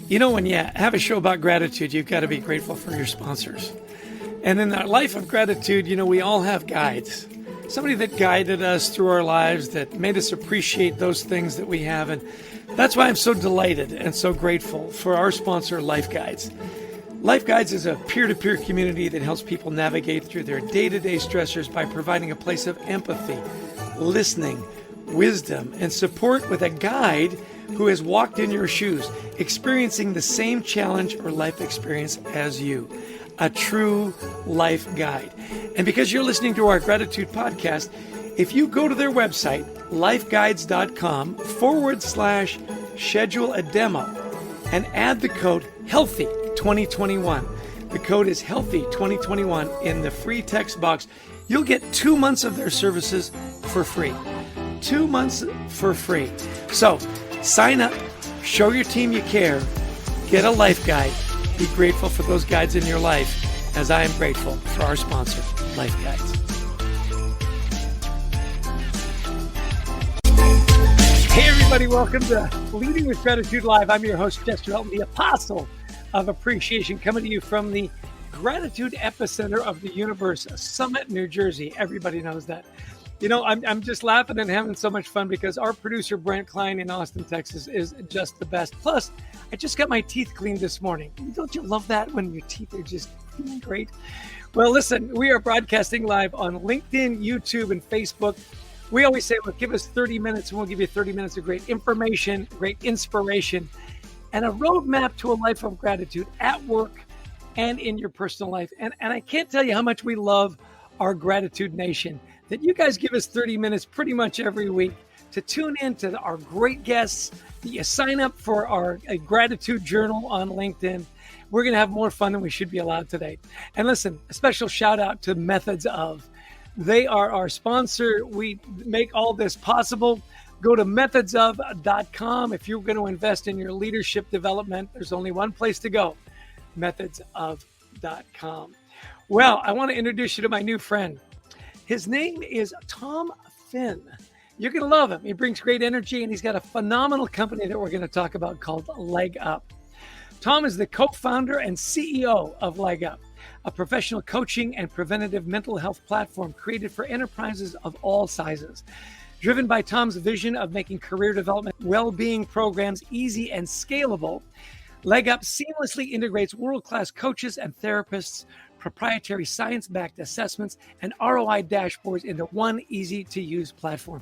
When you have a show about gratitude, you've got to be grateful for your sponsors. And in that life of gratitude, we all have guides. Somebody that guided us through our lives, that made us appreciate those things that we have. And that's why I'm so delighted and so grateful for our sponsor, Life Guides. Life Guides is a peer-to-peer community that helps people navigate through their day-to-day stressors by providing a place of empathy, listening, wisdom, and support with a guide who has walked in your shoes, experiencing the same challenge or life experience as you. A true life guide. And because you're listening to our gratitude podcast, if you go to their website, lifeguides.com/schedule a demo and add the code HEALTHY2021. The code is HEALTHY2021 in the free text box. You'll get 2 months of their services for free. 2 months for free. So sign up, show your team you care, get a life guide, be grateful for those guides in your life, as I am grateful for our sponsor, Life Guides. Hey everybody, welcome to Leading with Gratitude Live. I'm your host, Gostick Elton, the apostle of appreciation, coming to you from the gratitude epicenter of the universe, Summit, New Jersey. Everybody knows that. I'm just laughing and having so much fun because our producer, Brent Klein in Austin, Texas, is just the best. Plus, I just got my teeth cleaned this morning. Don't you love that when your teeth are just feeling great? Well, listen, we are broadcasting live on LinkedIn, YouTube, and Facebook. We always say, look, give us 30 minutes and we'll give you 30 minutes of great information, great inspiration, and a roadmap to a life of gratitude at work and in your personal life. And I can't tell you how much we love our Gratitude Nation, that you guys give us 30 minutes pretty much every week to tune in to our great guests, that you sign up for our gratitude journal on LinkedIn. We're going to have more fun than we should be allowed today. And listen, a special shout out to Methods Of. They are our sponsor. We make all this possible. Go to methodsof.com. If you're going to invest in your leadership development, there's only one place to go, methodsof.com. Well, I want to introduce you to my new friend. His name is Tom Finn. You're going to love him. He brings great energy, and he's got a phenomenal company that we're going to talk about called LeggUP. Tom is the co-founder and CEO of LeggUP, a professional coaching and preventative mental health platform created for enterprises of all sizes. Driven by Tom's vision of making career development well-being programs easy and scalable, LeggUP seamlessly integrates world-class coaches and therapists, proprietary science-backed assessments, and ROI dashboards into one easy-to-use platform.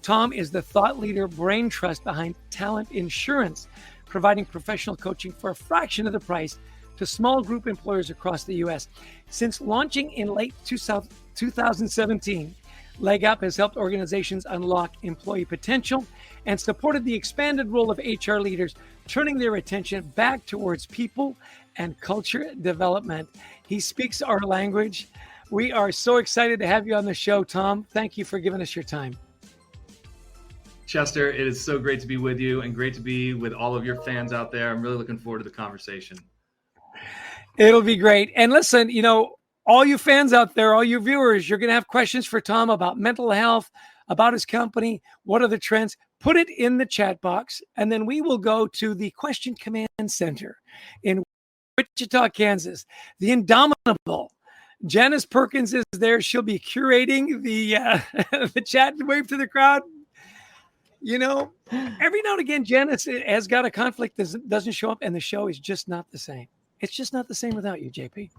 Tom is the thought leader brain trust behind Talent Insurance, providing professional coaching for a fraction of the price to small group employers across the U.S. Since launching in late 2017, LeggUP has helped organizations unlock employee potential and supported the expanded role of HR leaders, turning their attention back towards people and culture development. He speaks our language. We are so excited to have you on the show, Tom. Thank you for giving us your time. Chester, it is so great to be with you and great to be with all of your fans out there. I'm really looking forward to the conversation. It'll be great. And listen, all you fans out there, all you viewers, you're going to have questions for Tom about mental health, about his company. What are the trends? Put it in the chat box, and then we will go to the Question Command Center in Wichita, Kansas. The indomitable Janice Perkins is there. She'll be curating the the chat and wave to the crowd. Every now and again, Janice has got a conflict that doesn't show up, and the show is just not the same. It's just not the same without you, JP.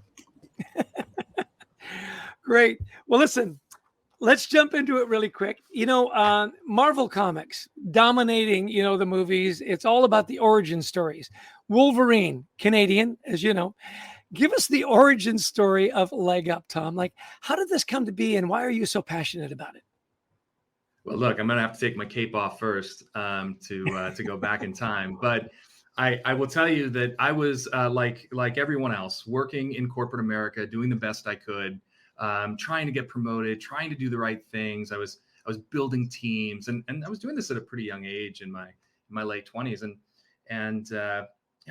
Great. Well, listen, let's jump into it really quick. Marvel Comics dominating, the movies. It's all about the origin stories. Wolverine, Canadian, as you know. Give us the origin story of LeggUP, Tom. Like, how did this come to be, and why are you so passionate about it? Well, look, I'm going to have to take my cape off first to go back in time. But I will tell you that I was like everyone else, working in corporate America, doing the best I could, trying to get promoted, trying to do the right things. I was building teams, and I was doing this at a pretty young age in my late 20s, and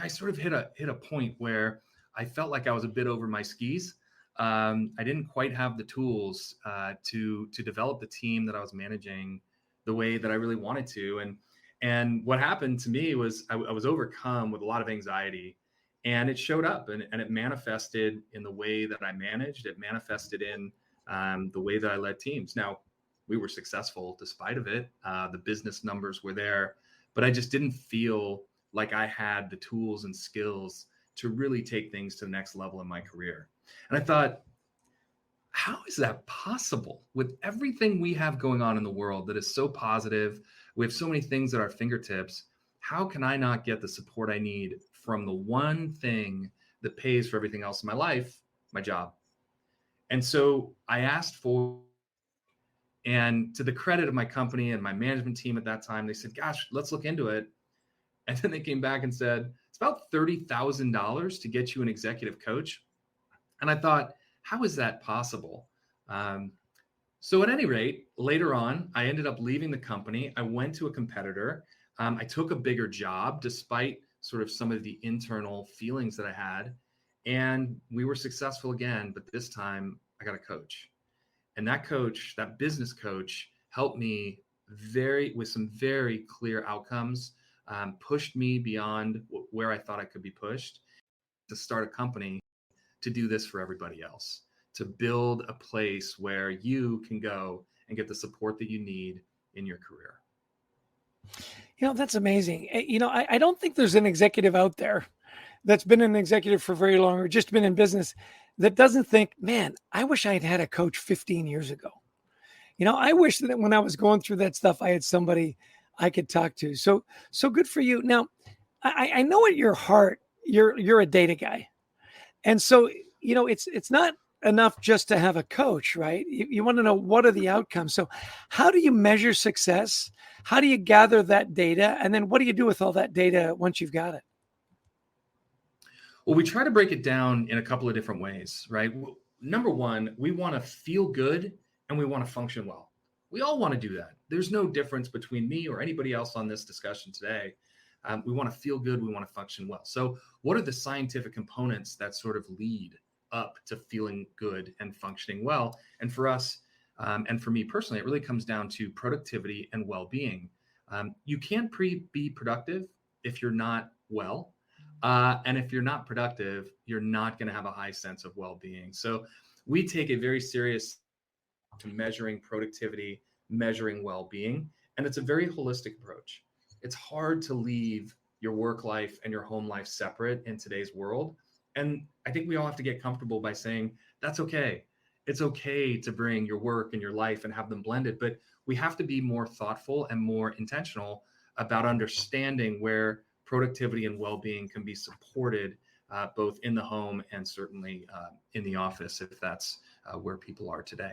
I sort of hit a point where I felt like I was a bit over my skis. I didn't quite have the tools to develop the team that I was managing the way that I really wanted to, And what happened to me was I was overcome with a lot of anxiety, and it showed up, and it manifested in the way that I managed. It manifested in the way that I led teams. Now, we were successful despite of it. The business numbers were there, but I just didn't feel like I had the tools and skills to really take things to the next level in my career. And I thought, how is that possible with everything we have going on in the world that is so positive? We have so many things at our fingertips. How can I not get the support I need from the one thing that pays for everything else in my life, my job? And so I asked for, and to the credit of my company and my management team at that time, they said, gosh, let's look into it. And then they came back and said, it's about $30,000 to get you an executive coach. And I thought, how is that possible? So at any rate, later on, I ended up leaving the company. I went to a competitor. I took a bigger job despite sort of some of the internal feelings that I had. And we were successful again, but this time I got a coach. And that coach, that business coach, helped me with some very clear outcomes, pushed me beyond where I thought I could be pushed to start a company to do this for everybody else, to build a place where you can go and get the support that you need in your career. That's amazing. I don't think there's an executive out there that's been an executive for very long or just been in business that doesn't think, man, I wish I had had a coach 15 years ago. I wish that when I was going through that stuff, I had somebody I could talk to. So good for you. Now, I know at your heart, you're a data guy. And so, it's not enough just to have a coach, right? You want to know what are the outcomes. So how do you measure success? How do you gather that data? And then what do you do with all that data once you've got it? Well, we try to break it down in a couple of different ways, right? Number one, we want to feel good and we want to function well. We all want to do that. There's no difference between me or anybody else on this discussion today. We want to feel good. We want to function well. So what are the scientific components that sort of lead up to feeling good and functioning well? And for us, and for me personally, it really comes down to productivity and well-being. You can't be productive if you're not well. And if you're not productive, you're not going to have a high sense of well-being. So we take a very serious to measuring productivity, measuring well-being, and it's a very holistic approach. It's hard to leave your work life and your home life separate in today's world. And I think we all have to get comfortable by saying, that's okay. It's okay to bring your work and your life and have them blended, but we have to be more thoughtful and more intentional about understanding where productivity and well-being can be supported both in the home and certainly in the office, if that's where people are today.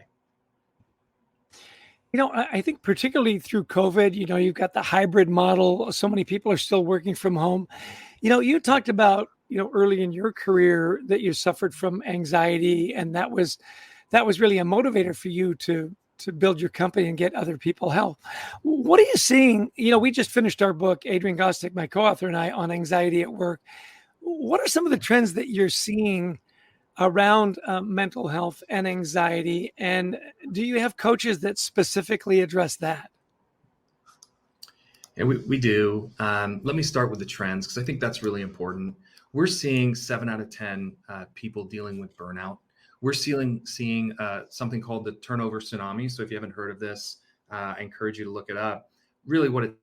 I think particularly through COVID, you've got the hybrid model. So many people are still working from home. You talked about, early in your career that you suffered from anxiety, and that was really a motivator for you to build your company and get other people help. What are you seeing? We just finished our book, Adrian Gostick, my co-author, and I, on anxiety at work. What are some of the trends that you're seeing around mental health and anxiety? And do you have coaches that specifically address that? Yeah, we do. Let me start with the trends, because I think that's really important. We're seeing 7 out of 10 people dealing with burnout. We're seeing something called the turnover tsunami. So if you haven't heard of this, I encourage you to look it up. Really, what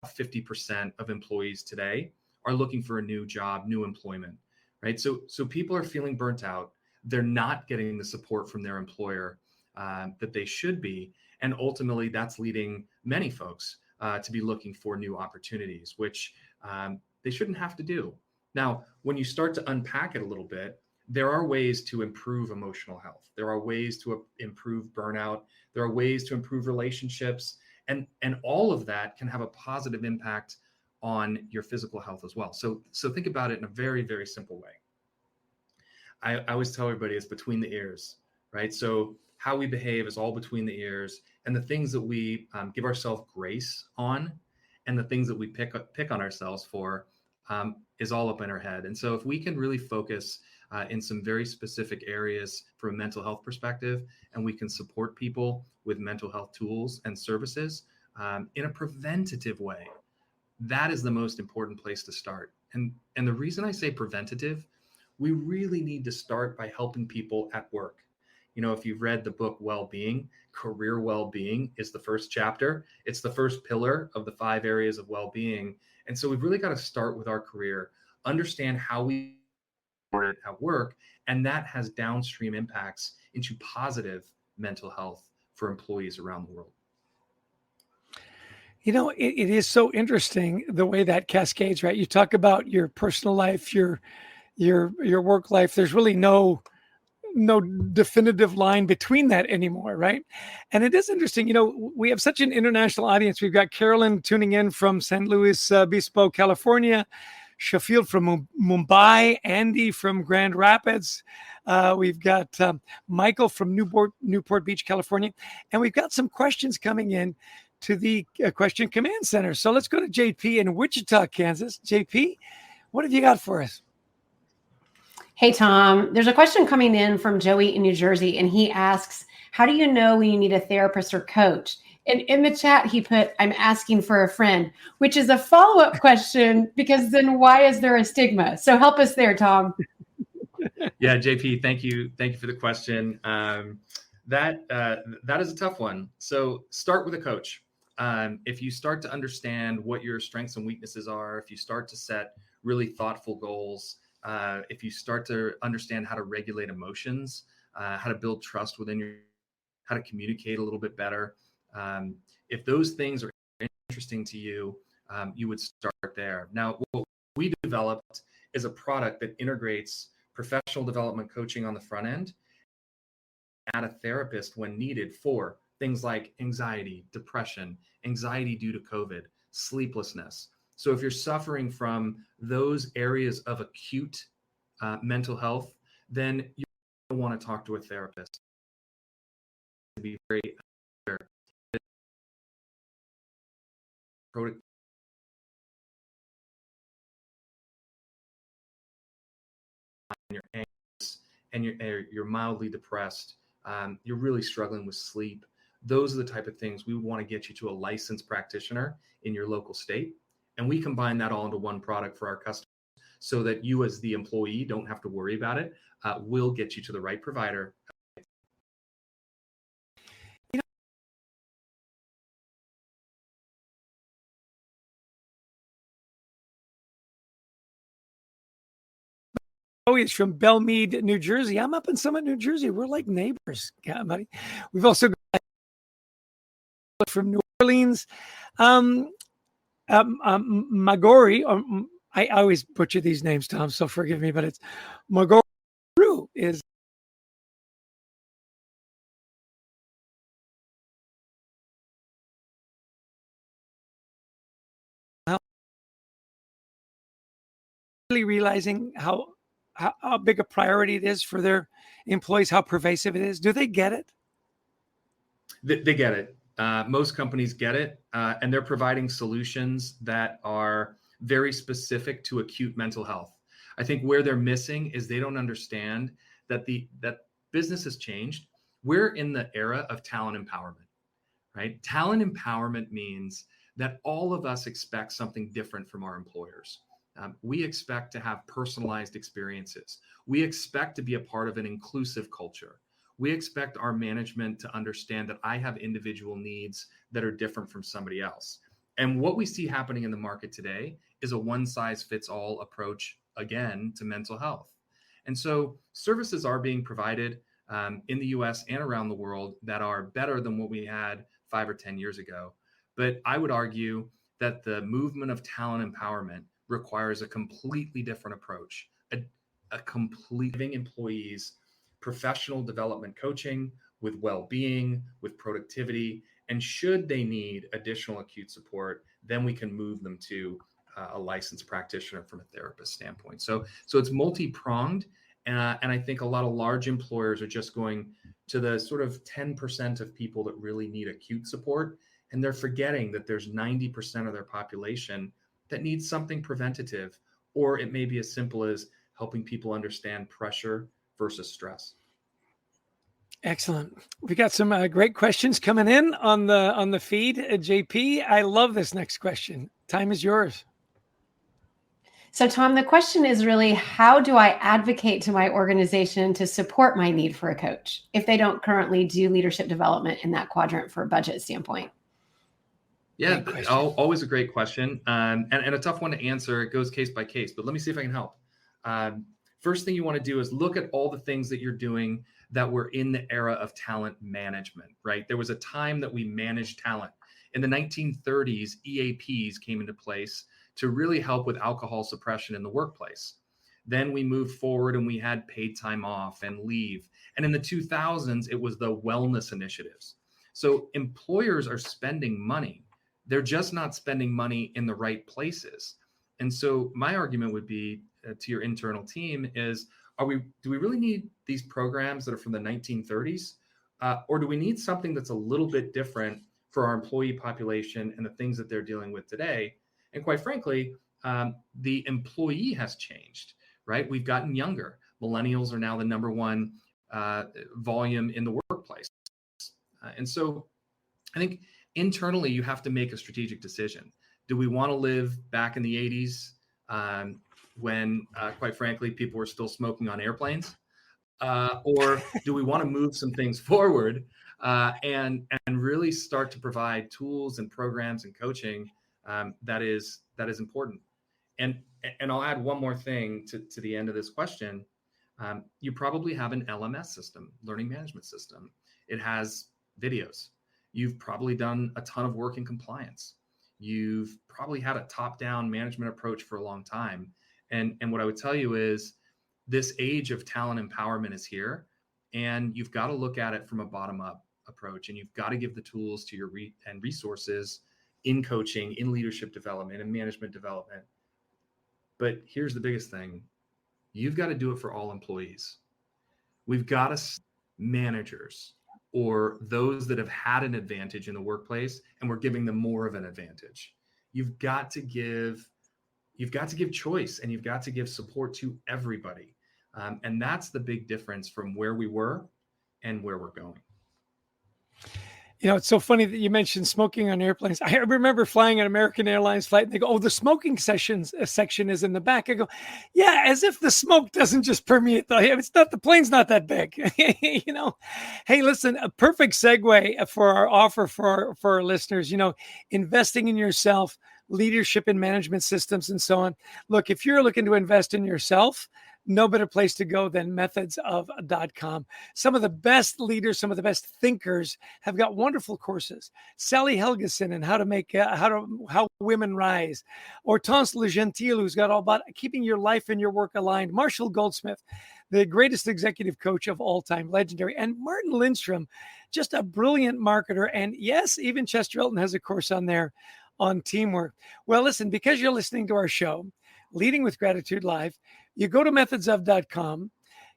50% of employees today are looking for a new job, new employment, right? So people are feeling burnt out. They're not getting the support from their employer that they should be. And ultimately, that's leading many folks to be looking for new opportunities, which they shouldn't have to do. Now, when you start to unpack it a little bit, there are ways to improve emotional health. There are ways to improve burnout. There are ways to improve relationships. And all of that can have a positive impact on your physical health as well. So think about it in a very, very simple way. I always tell everybody it's between the ears, right? So how we behave is all between the ears, and the things that we give ourselves grace on, and the things that we pick on ourselves for is all up in our head. And so if we can really focus in some very specific areas from a mental health perspective, and we can support people with mental health tools and services in a preventative way, That is the most important place to start. And the reason I say preventative, we really need to start by helping people at work. If you've read the book Well-Being, career well-being is the first chapter. It's the first pillar of the 5 areas of well-being. And so we've really got to start with our career, understand how we support it at work, and that has downstream impacts into positive mental health for employees around the world. It is so interesting the way that cascades, right? You talk about your personal life, your work life. There's really no definitive line between that anymore, right? And it is interesting. We have such an international audience. We've got Carolyn tuning in from San Luis Obispo, California, Shafield from Mumbai, Andy from Grand Rapids. We've got Michael from Newport Beach, California. And we've got some questions coming in to the Question Command Center. So let's go to JP in Wichita, Kansas. JP, what have you got for us? Hey, Tom, there's a question coming in from Joey in New Jersey, and he asks, how do you know when you need a therapist or coach? And in the chat, he put, I'm asking for a friend, which is a follow-up question, because then why is there a stigma? So help us there, Tom. Yeah, JP, thank you. Thank you for the question. That is a tough one. So start with a coach. If you start to understand what your strengths and weaknesses are, if you start to set really thoughtful goals, if you start to understand how to regulate emotions, how to build trust how to communicate a little bit better. If those things are interesting to you, you would start there. Now, what we developed is a product that integrates professional development coaching on the front end, add a therapist when needed for things like anxiety, depression, anxiety due to COVID, sleeplessness. So if you're suffering from those areas of acute mental health, then you want to talk to a therapist. To be very clear, you're anxious and you're mildly depressed, you're really struggling with sleep. Those are the type of things we would want to get you to a licensed practitioner in your local state. And we combine that all into one product for our customers so that you as the employee don't have to worry about it. We'll get you to the right provider. He's from Belmead, New Jersey. I'm up in Summit, New Jersey. We're like neighbors, buddy. We've also got from New Orleans, Magori. I always butcher these names, Tom, so forgive me, but it's Magori is really realizing how big a priority it is for their employees, how pervasive it is. Do they get it? They get it. Most companies get it, and they're providing solutions that are very specific to acute mental health. I think where they're missing is they don't understand that that business has changed. We're in the era of talent empowerment, right? Talent empowerment means that all of us expect something different from our employers. We expect to have personalized experiences. We expect to be a part of an inclusive culture. We expect our management to understand that I have individual needs that are different from somebody else. And what we see happening in the market today is a one-size-fits-all approach, again, to mental health. And so services are being provided in the US and around the world that are better than what we had 5 or 10 years ago. But I would argue that the movement of talent empowerment requires a completely different approach, a completely employees, professional development coaching with well-being, with productivity. And should they need additional acute support, then we can move them to a licensed practitioner from a therapist standpoint. So it's multi-pronged. And I think a lot of large employers are just going to the sort of 10% of people that really need acute support. And they're forgetting that there's 90% of their population that needs something preventative, or it may be as simple as helping people understand pressure versus stress. Excellent. We got some great questions coming in on the feed. JP, I love this next question. Time is yours. So, Tom, the question is really, how do I advocate to my organization to support my need for a coach if they don't currently do leadership development in that quadrant for a budget standpoint? Yeah, always a great question, and a tough one to answer. It goes case by case, but let me see if I can help. First thing you want to do is look at all the things that you're doing that were in the era of talent management, right? There was a time that we managed talent. In the 1930s, EAPs came into place to really help with alcohol suppression in the workplace. Then we moved forward and we had paid time off and leave. And in the 2000s, it was the wellness initiatives. So employers are spending money. They're just not spending money in the right places. And so my argument would be to your internal team is, do we really need these programs that are from the 1930s? Or do we need something that's a little bit different for our employee population and the things that they're dealing with today? And quite frankly, the employee has changed, right? We've gotten younger. Millennials are now the number one volume in the workplace. And so I think internally, you have to make a strategic decision. Do we want to live back in the 80s when, quite frankly, people were still smoking on airplanes? Or do we want to move some things forward and really start to provide tools and programs and coaching that is important? And I'll add one more thing to the end of this question. You probably have an LMS system, learning management system. It has videos. You've probably done a ton of work in compliance. You've probably had a top-down management approach for a long time. And what I would tell you is this age of talent empowerment is here, and you've got to look at it from a bottom-up approach, and you've got to give the tools to your resources in coaching, in leadership development, and management development. But here's the biggest thing. You've got to do it for all employees. We've got to managers or those that have had an advantage in the workplace, and we're giving them more of an advantage. You've got to give choice, and you've got to give support to everybody. And that's the big difference from where we were and where we're going. You know, it's so funny that you mentioned smoking on airplanes. I remember flying an American Airlines flight and they go, "Oh, the smoking section is in the back." I go, "Yeah," as if the smoke doesn't just permeate it's not, the plane's not that big. You know, hey, listen, a perfect segue for our offer for our listeners, you know, investing in yourself, leadership and management systems, and so on. Look, if you're looking to invest in yourself, no better place to go than methodsof.com. Some of the best leaders, some of the best thinkers have got wonderful courses. Sally Helgeson and how women rise, or Hortense Le Gentil, who's got all about keeping your life and your work aligned. Marshall Goldsmith, the greatest executive coach of all time, legendary, and Martin Lindstrom, just a brilliant marketer. And yes, even Chester Elton has a course on there on teamwork. Well, listen, because you're listening to our show, Leading with Gratitude Live, you go to methodsof.com,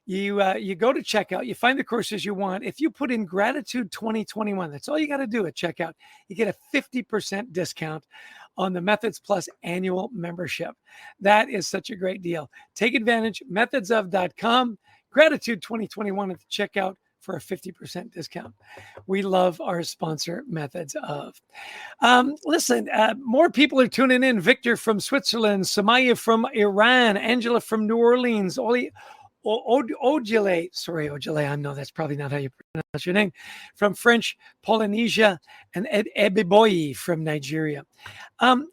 you go to checkout, you find the courses you want. If you put in Gratitude 2021, that's all you got to do at checkout. You get a 50% discount on the Methods Plus annual membership. That is such a great deal. Take advantage, methodsof.com, Gratitude 2021 at the checkout for a 50% discount. We love our sponsor, Methods Of. Listen, more people are tuning in. Victor from Switzerland, Samaya from Iran, Angela from New Orleans, Ojale, I know that's probably not how you pronounce your name, from French Polynesia, and Ed Ebeboyi from Nigeria. Want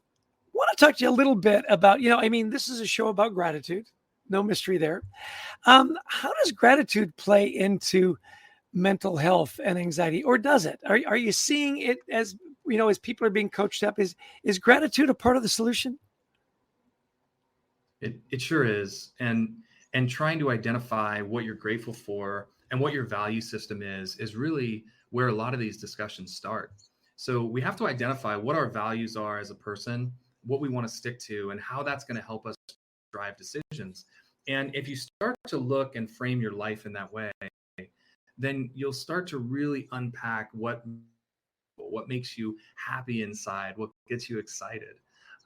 to talk to you a little bit about, you know, I mean, this is a show about gratitude. No mystery there. How does gratitude play into mental health and anxiety, or does it? Are you seeing it as, you know, as people are being coached up? Is gratitude a part of the solution? It sure is. And trying to identify what you're grateful for and what your value system is really where a lot of these discussions start. So we have to identify what our values are as a person, what we want to stick to, and how that's going to help us drive decisions. And if you start to look and frame your life in that way, then you'll start to really unpack what makes you happy inside, what gets you excited.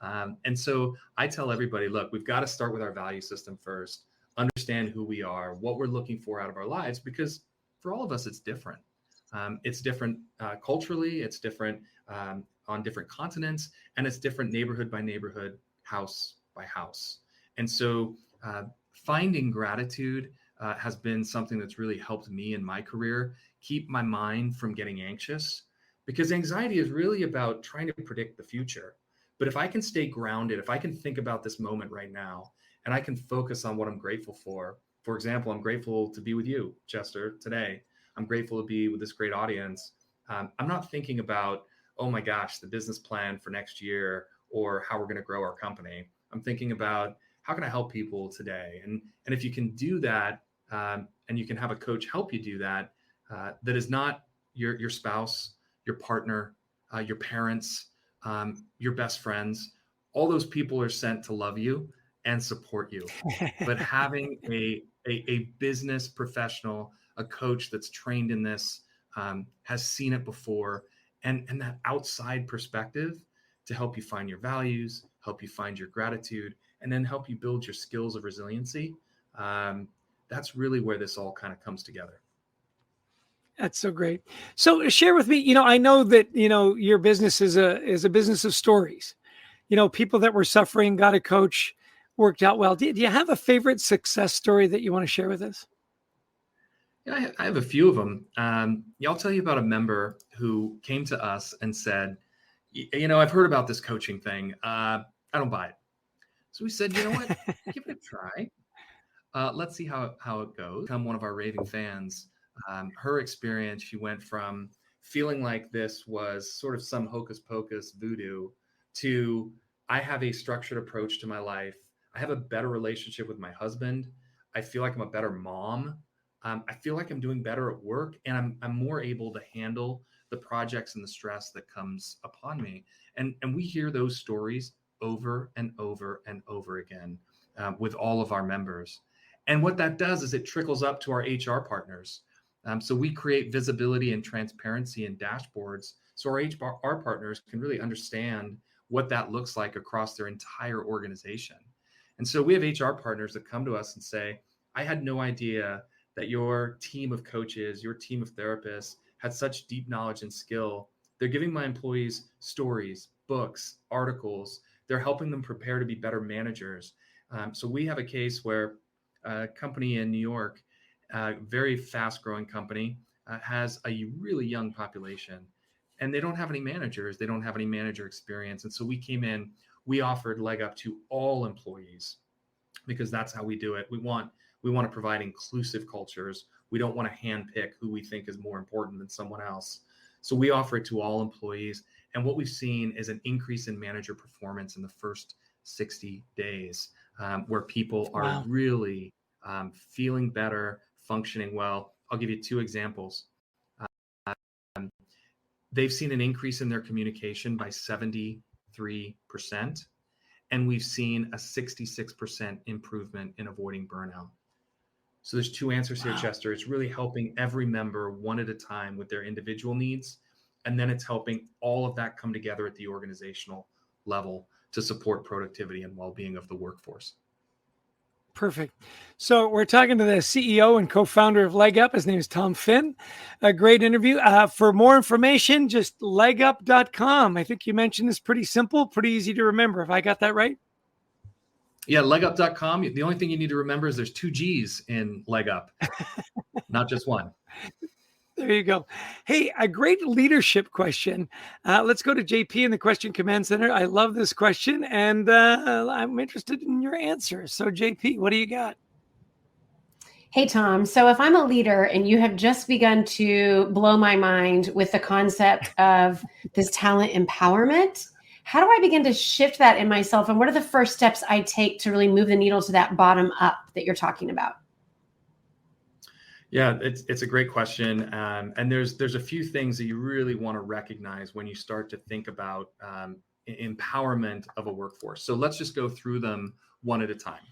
And so I tell everybody, look, we've got to start with our value system first, understand who we are, what we're looking for out of our lives, because for all of us, it's different. It's different culturally, it's different on different continents, and it's different neighborhood by neighborhood, house by house. And so finding gratitude has been something that's really helped me in my career keep my mind from getting anxious, because anxiety is really about trying to predict the future. But if I can stay grounded, if I can think about this moment right now, and I can focus on what I'm grateful for example, I'm grateful to be with you, Chester, today. I'm grateful to be with this great audience. I'm not thinking about, oh my gosh, the business plan for next year or how we're going to grow our company. I'm thinking about how can I help people today? And if you can do that, and you can have a coach help you do that, that is not your spouse, your partner, your parents, your best friends. All those people are sent to love you and support you. But having a business professional, a coach that's trained in this, has seen it before, and that outside perspective to help you find your values, help you find your gratitude, and then help you build your skills of resiliency. That's really where this all kind of comes together. That's so great. So share with me, I know that, your business is a business of stories. People that were suffering, got a coach, worked out well. Do you have a favorite success story that you want to share with us? Yeah, I have a few of them. I'll tell you about a member who came to us and said, I've heard about this coaching thing. I don't buy it. So we said, you know what, give it a try. Let's see how it goes. Become one of our raving fans. Her experience, she went from feeling like this was sort of some hocus pocus voodoo to I have a structured approach to my life. I have a better relationship with my husband. I feel like I'm a better mom. I feel like I'm doing better at work, and I'm more able to handle the projects and the stress that comes upon me. And we hear those stories over and over and over again with all of our members. And what that does is it trickles up to our HR partners. So we create visibility and transparency and dashboards so our HR partners can really understand what that looks like across their entire organization. And so we have HR partners that come to us and say, I had no idea that your team of coaches, your team of therapists had such deep knowledge and skill. They're giving my employees stories, books, articles. They're helping them prepare to be better managers. So we have a case where a company in New York, a very fast growing company, has a really young population, and they don't have any managers. They don't have any manager experience. And so we came in, we offered LeggUP to all employees because that's how we do it. We want to provide inclusive cultures. We don't want to handpick who we think is more important than someone else. So we offer it to all employees. And what we've seen is an increase in manager performance in the first 60 days, where people are really feeling better, functioning well. I'll give you two examples. They've seen an increase in their communication by 73%, and we've seen a 66% improvement in avoiding burnout. So there's two answers here, Chester. It's really helping every member one at a time with their individual needs, and then it's helping all of that come together at the organizational level to support productivity and well-being of the workforce. Perfect. So we're talking to the CEO and co-founder of LeggUP. His name is Tom Finn. A great interview. For more information, just LeggUP.com. I think you mentioned this, pretty simple, pretty easy to remember. Have I got that right? Yeah, LeggUP.com. The only thing you need to remember is there's 2 G's in LeggUP, not just one. There you go. Hey, a great leadership question. Let's go to JP in the Question Command Center. I love this question, and I'm interested in your answer. So, JP, what do you got? Hey, Tom. So if I'm a leader and you have just begun to blow my mind with the concept of this talent empowerment, how do I begin to shift that in myself? And what are the first steps I take to really move the needle to that bottom up that you're talking about? Yeah, it's a great question. And there's a few things that you really want to recognize when you start to think about empowerment of a workforce. So let's just go through them one at a time.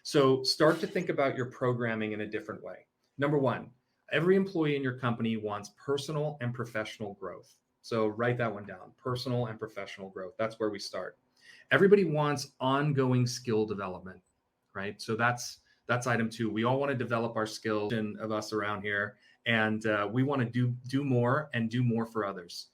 So start to think about your programming in a different way. Number one, every employee in your company wants personal and professional growth. So write that one down, personal and professional growth. That's where we start. Everybody wants ongoing skill development, right? So that's item 2. We all want to develop our skills of us around here, and we want to do more and do more for others.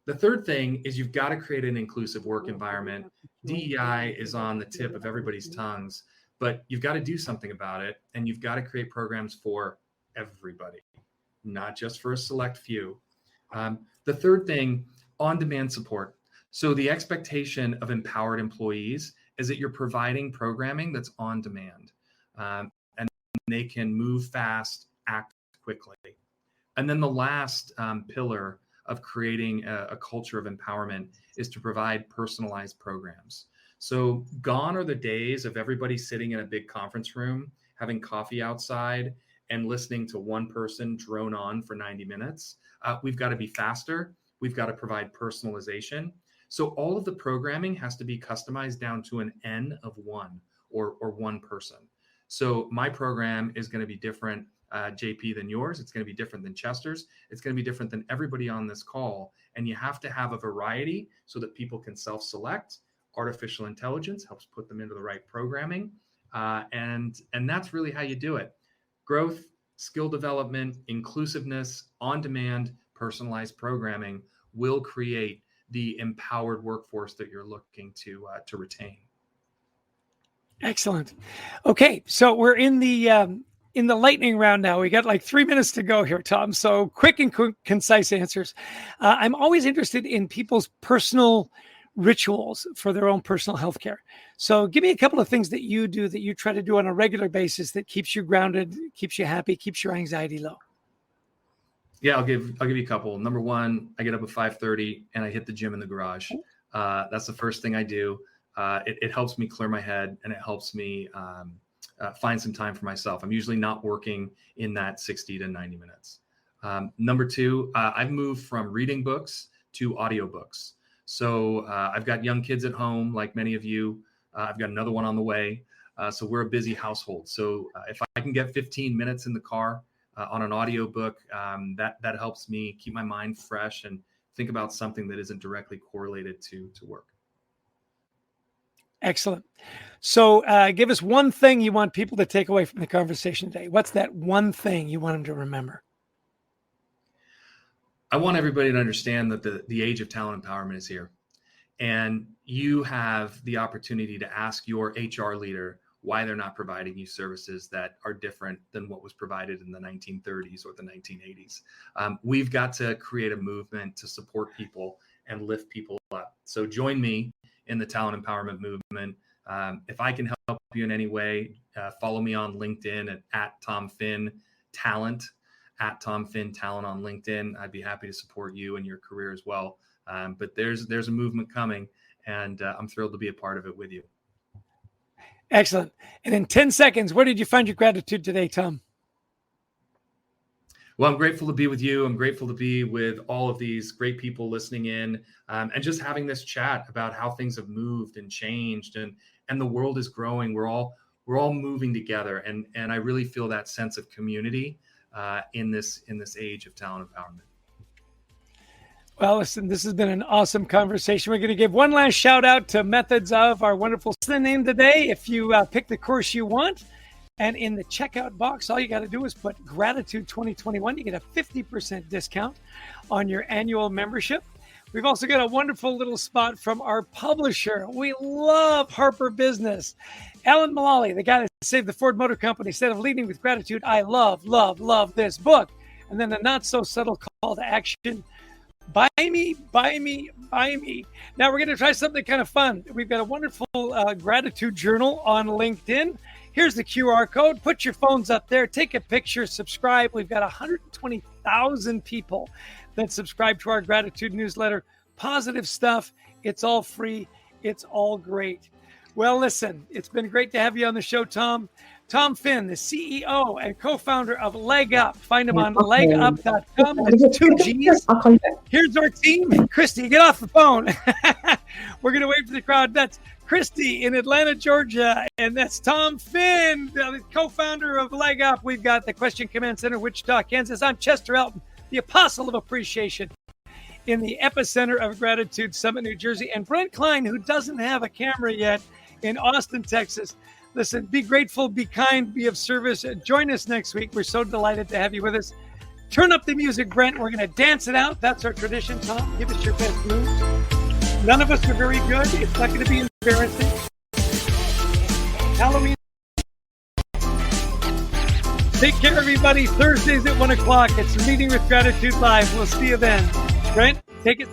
The third thing is you've got to create an inclusive work environment. DEI is on the tip of everybody's tongues, but you've got to do something about it. And you've got to create programs for everybody, not just for a select few. The third thing, on-demand support. So the expectation of empowered employees is that you're providing programming that's on demand, and they can move fast, act quickly. And then the last pillar of creating a culture of empowerment is to provide personalized programs. So gone are the days of everybody sitting in a big conference room, having coffee outside and listening to one person drone on for 90 minutes. We've got to be faster. We've got to provide personalization. So all of the programming has to be customized down to an N of one or one person. So my program is going to be different, JP, than yours. It's going to be different than Chester's. It's going to be different than everybody on this call. And you have to have a variety so that people can self-select. Artificial intelligence helps put them into the right programming. And that's really how you do it. Growth, skill development, inclusiveness, on-demand, personalized programming will create the empowered workforce that you're looking to retain. Excellent. Okay, so we're in the lightning round now. We got like 3 minutes to go here, Tom. So quick and concise answers. I'm always interested in people's personal rituals for their own personal health care. So give me a couple of things that you do, that you try to do on a regular basis, that keeps you grounded, keeps you happy, keeps your anxiety low. Yeah, I'll give you a couple. Number one, I get up at 5:30 and I hit the gym in the garage. That's the first thing I do. It helps me clear my head, and it helps me find some time for myself. I'm usually not working in that 60 to 90 minutes. Number two, I've moved from reading books to audiobooks. So I've got young kids at home, like many of you. I've got another one on the way. So we're a busy household. So if I can get 15 minutes in the car on an audiobook, that helps me keep my mind fresh and think about something that isn't directly correlated to work. Excellent. So give us one thing you want people to take away from the conversation today. What's that one thing you want them to remember? I want everybody to understand that the age of talent empowerment is here. And you have the opportunity to ask your HR leader why they're not providing you services that are different than what was provided in the 1930s or the 1980s. We've got to create a movement to support people and lift people up. So join me in the talent empowerment movement. If I can help you in any way, follow me on LinkedIn at Tom Finn Talent, at Tom Finn Talent on LinkedIn. I'd be happy to support you in your career as well. But there's a movement coming, and I'm thrilled to be a part of it with you. Excellent. And in 10 seconds, where did you find your gratitude today, Tom? Well, I'm grateful to be with you. I'm grateful to be with all of these great people listening in, and just having this chat about how things have moved and changed, and the world is growing. We're all moving together, and I really feel that sense of community in this age of talent empowerment. Well, listen, this has been an awesome conversation. We're going to give one last shout out to Methods of, our wonderful name today. If you pick the course you want, and in the checkout box, all you got to do is put Gratitude 2021. You get a 50% discount on your annual membership. We've also got a wonderful little spot from our publisher. We love Harper Business. Alan Mullally, the guy that saved the Ford Motor Company, said of leading with gratitude, I love this book. And then a not so subtle call to action. Buy me, buy me, buy me. Now we're going to try something kind of fun. We've got a wonderful gratitude journal on LinkedIn. Here's the QR code. Put your phones up there. Take a picture. Subscribe. We've got 120,000 people that subscribe to our gratitude newsletter. Positive stuff. It's all free. It's all great. Well, listen, it's been great to have you on the show, Tom. Tom Finn, the CEO and co-founder of LeggUP. Find him on LeggUp.com. It's 2 G's. Here's our team. Christy, get off the phone. We're going to wait for the crowd. That's Christy in Atlanta, Georgia. And that's Tom Finn, the co-founder of LeggUP. We've got the Question Command Center, Wichita, Kansas. I'm Chester Elton, the apostle of appreciation, in the epicenter of gratitude, Summit, New Jersey. And Brent Klein, who doesn't have a camera yet, in Austin, Texas. Listen, be grateful, be kind, be of service. Join us next week. We're so delighted to have you with us. Turn up the music, Brent. We're going to dance it out. That's our tradition. Tom, give us your best moves. None of us are very good. It's not going to be embarrassing. Halloween. Take care, everybody. Thursdays at 1 o'clock. It's Leading with Gratitude Live. We'll see you then. Brent, take it.